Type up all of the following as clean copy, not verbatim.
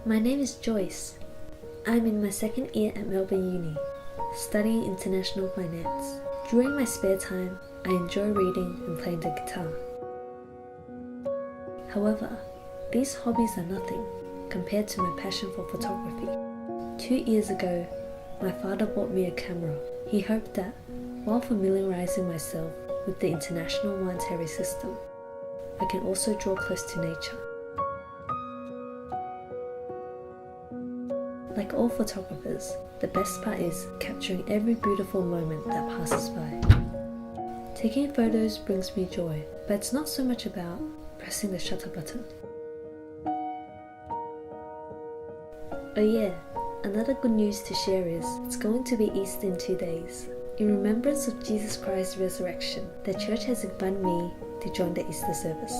My name is Joyce. I'm in my second year at Melbourne Uni, studying international finance. During my spare time, I enjoy reading and playing the guitar. However, these hobbies are nothing compared to my passion for photography. 2 years ago, my father bought me a camera. He hoped that, while familiarizing myself with the international monetary system, I can also draw close to nature. Like all photographers, the best part is capturing every beautiful moment that passes by. Taking photos brings me joy, but it's not so much about pressing the shutter button. Oh yeah, another good news to share is it's going to be Easter in 2 days. In remembrance of Jesus Christ's resurrection, the church has invited me to join the Easter service.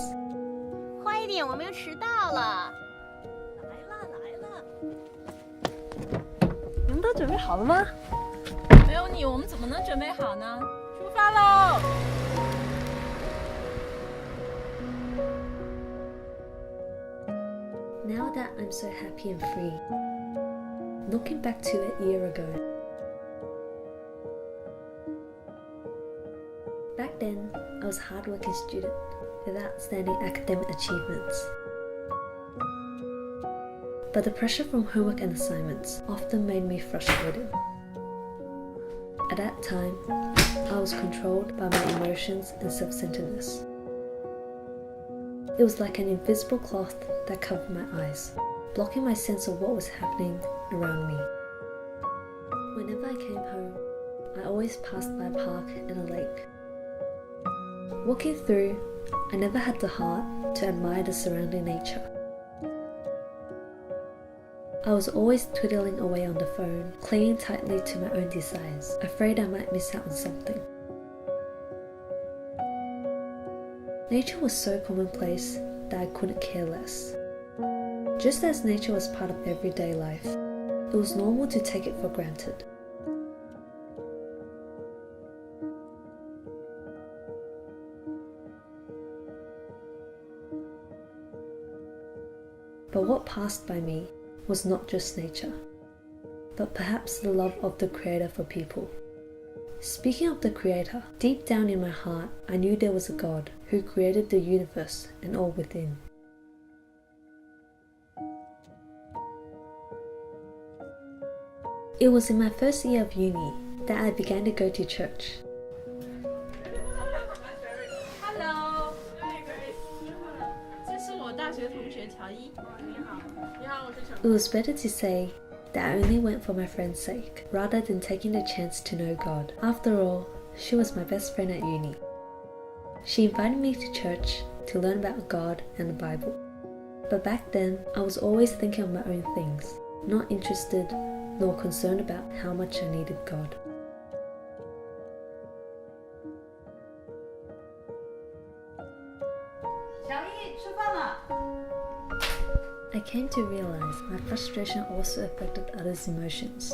快一点，我们又迟到了。你们都准备好了吗？没有你，我们怎么能准备好呢？出发喽！ Now that I'm so happy and free, looking back to a year ago, back then I was a hardworking student with outstanding academic achievements. But the pressure from homework and assignments often made me frustrated. At that time, I was controlled by my emotions and self-centeredness. It was like an invisible cloth that covered my eyes, blocking my sense of what was happening around me. Whenever I came home, I always passed by a park and a lake. Walking through, I never had the heart to admire the surrounding nature. I was always twiddling away on the phone, clinging tightly to my own desires, afraid I might miss out on something. Nature was so commonplace that I couldn't care less. Just as nature was part of everyday life, it was normal to take it for granted. But what passed by me was not just nature, but perhaps the love of the Creator for people. Speaking of the Creator, deep down in my heart, I knew there was a God who created the universe and all within. It was in my first year of uni that I began to go to church. Hello， 这是我大学同学乔伊。你好，你好，我是乔。 It was better to say that I only went for my friend's sake, rather than taking the chance to know God. After all, she was my best friend at uni. She invited me to church to learn about God and the Bible. But back then, I was always thinking of my own things, not interested nor concerned about how much I needed God. I came to realize my frustration also affected others' emotions.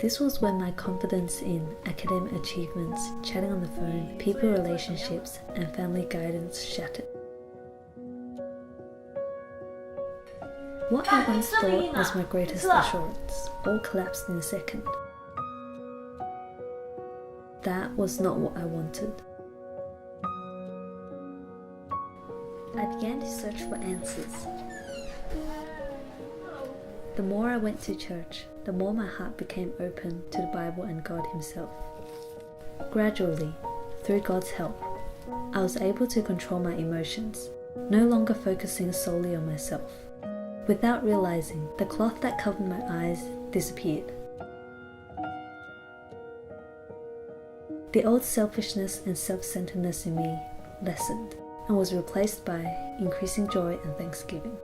This was when my confidence in academic achievements, chatting on the phone, people relationships, and family guidance shattered. What I once thought was my greatest assurance all collapsed in a second. That was not what I wanted. I began to search for answers. The more I went to church, the more my heart became open to the Bible and God Himself. Gradually, through God's help, I was able to control my emotions, no longer focusing solely on myself. Without realizing, the cloth that covered my eyes disappeared. The old selfishness and self-centeredness in me lessened and was replaced by increasing joy and thanksgiving.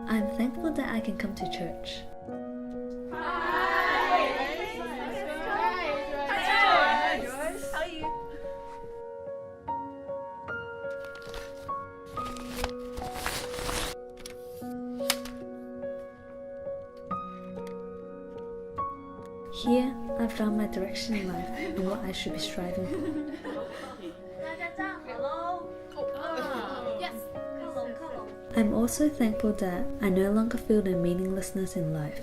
I'm thankful that I can come to church. Here, I found my direction in life and what I should be striving for. I'm also thankful that I no longer feel the meaninglessness in life.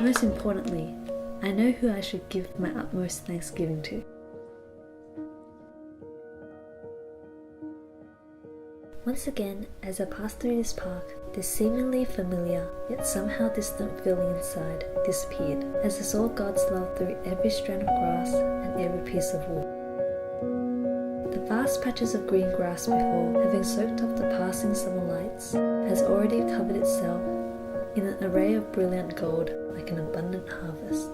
Most importantly, I know who I should give my utmost thanksgiving to. Once again, as I pass through this park, this seemingly familiar, yet somehow distant feeling inside disappeared as I saw God's love through every strand of grass and every piece of wood. The vast patches of green grass before, having soaked up the passing summer lights, has already covered itself in an array of brilliant gold like an abundant harvest.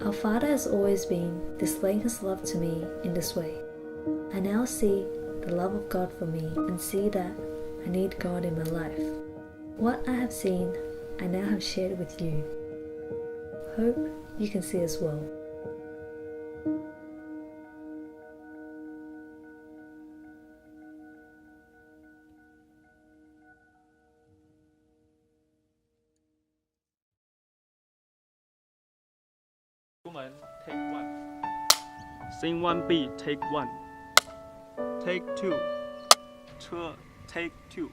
Our Father has always been displaying His love to me in this way. I now see the love of God for me and see that I need God in my life. What I have seen, I now have shared with you. Hope you can see as well. Woman, take one. Sing 1B, take 1. Take 2. Take 2.